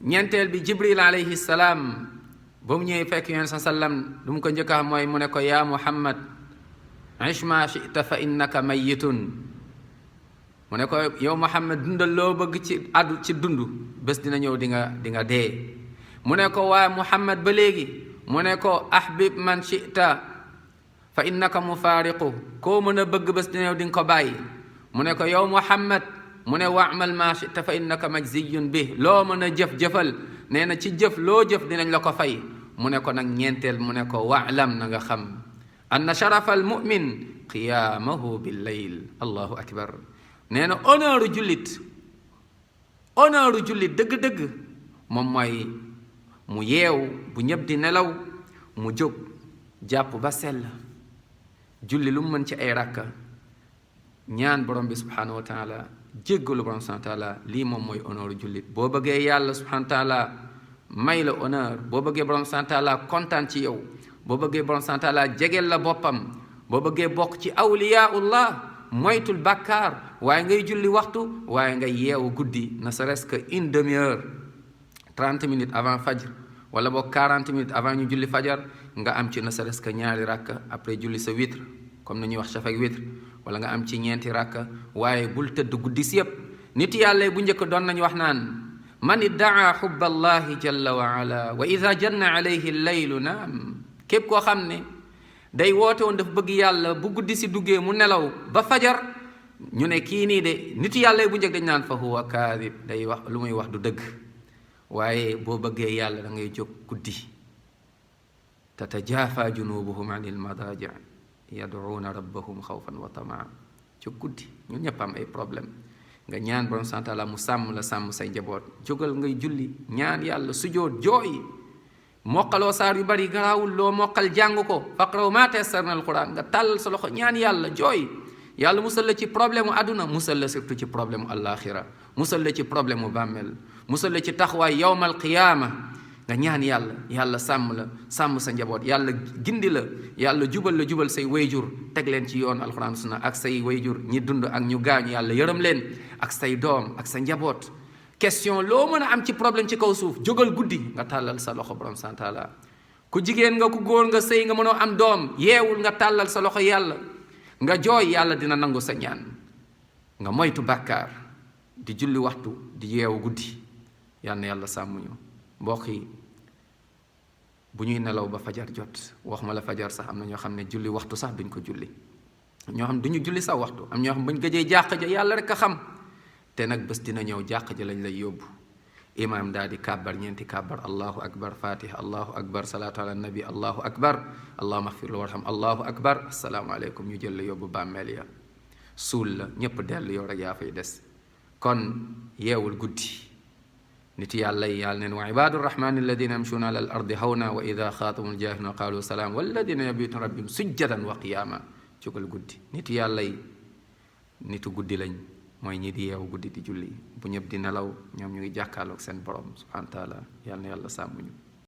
ñeenteel bi Jibril alayhi salaam ba mu ñëwee fekk yonent sallam lu mu ko njëkk a xam mooy mu ne ko yaa Muhammad ish ma shi'ta fa innaka mayyitun mu ne ko yow Muhammad dundal loo bëgg ci dund bés dina ñëw di nga dee mu ne ko waa Muhammad ba léegi mu ne ko ahbib man shi'ta fa innaka mufaariqu koo mën a bëgg bés dina ñëw di nga ko bàyyi mu ne ko yow Muhammad mu ne wa'mal ma shi'ta fa innaka majziyun bi loo mën a jëf-jëfal nee na ci jëf loo jëf dinañ la ko fay mu ne ko nag ñeenteel mu ne ko wa'lam na nga xam anna sharafa al mu'min qiyaamahu bil layl allahu akbar nee na honneur jullit dëgg-dëgg moom mooy mu yeew bu ñëpp di nelaw mu jóg jàpp ba sell julli lu mu mën ci ay rakka ñaan borom bi subhanahu wa taala jéggalu borom subhanahu wa taala lii moom mooy honneur jullit boo bëggee yàlla subhanahu wa taala may la honneur boo bëggee borom subhanahu wa taala kontaan ci yow boo bëggee borom subhanahu wa taala jegeel la boppam boo bëggee bokk ci awliyaullah moytul bàkkaar waaye ngay julli waxtu waaye nga yeewu guddi ne serait-ce que une demi-heure 30 minutes avant fajr wala boog 40 minutes avant ñu julli fajar nga am ci ne serait-ce que ñaari rakka après julli sa witre comme ni ñuy wax shafak witre wala nga am ci ñeenti rakka waaye bul tëdd guddi si yëpp nit yàlla bu njëkk doon nañu wax naan man iddaa xubba allahi jalla wa ala wa ida janna alayhi llaylu naam képp koo xam ne day woote woon dafa bëgg yàlla bu guddi si duggee mu nelaw ba fajar ñu ne kii nii de nit yàlla bu njëkk dañ naan fa huwa kaadib day wax lu muy wax du dëgg waaye boo bëggee yàlla da ngay jóg guddi tatajafa junubuhum an il madaji yad'uuna rabbahum xawfan wa tamaa jóg guddi ñun ñëpp am ay problème nga ñaan borom sant la mu sàmm la sàmm say njaboot jógal ngay julli ñaan yàlla sujoot jooy mokkaloo saar yu bari garaawul loo mokkal jàng ko faqraw maa tayassara min alquran nga tàllal sa loxo ñaan yàlla jooy yàlla musal la ci problème mu àdduna musal la surtout ci problème mu àllaaxira musal la ci problème mu bàmmeel musal la ci taxawaay yawmal qiyaama nga ñaan yàlla sàmm la sàmm sa njaboot yàlla gindi la yàlla jubal say wayjur teg leen ci yoon alquran sunna ak say wayjur ñi dund ak ñu gaañu yàlla yërëm leen ak say doom ak sa njaboot question loo mën a am ci problème ci kaw suuf jógal guddi nga tàllal sa loxo borom santaala ku jigéen nga ku góor nga sëy nga mënoo am doom yeewul nga tàllal sa loxo yàlla nga jooy yàlla dina nangu sa ñaan nga moytu bàkkaar di julli waxtu di yeewu guddi yal na yàlla sàmmuñu mbokk yi bu ñuy nelaw ba fajar jot wax ma la fajar sax am na ñoo xam ne julli waxtu sax duñ ko julli ñoo xam duñu julli sax waxtu am ñoo xam bañ gëjee jàq ja yàlla rek a xam te nag bés dina ñëw jàq ja lañ lay yóbbu imaam daal di kàbbar ñeenti kàbbar allahu akbar fatiha allahu akbar salaatu ala nabi allahu akbar allahuma axfir la warham allahu akbar assalaamu aleykum ñu jël la yóbbu bàmmeel ya suul la ñépp dellu yow rek yaa fay des kon yeewul guddi nit yàlla yi yàlla neen wa ibaadu rahmani alladina yamshuuna ala al ardi hawna wa ida xaatamul jaahiluna qaalu salaam walladina yabituuna rabbihim sujjadan wa qiyaama jógal guddi nit yàlla yi nitu guddi lañ mooy ñi di yeewu guddi di julli bu ñëpp di nelaw ñoom ñu ngi jàkkaarloog seen borom subhanahu wa taala yàlla na yàlla sàmmuñu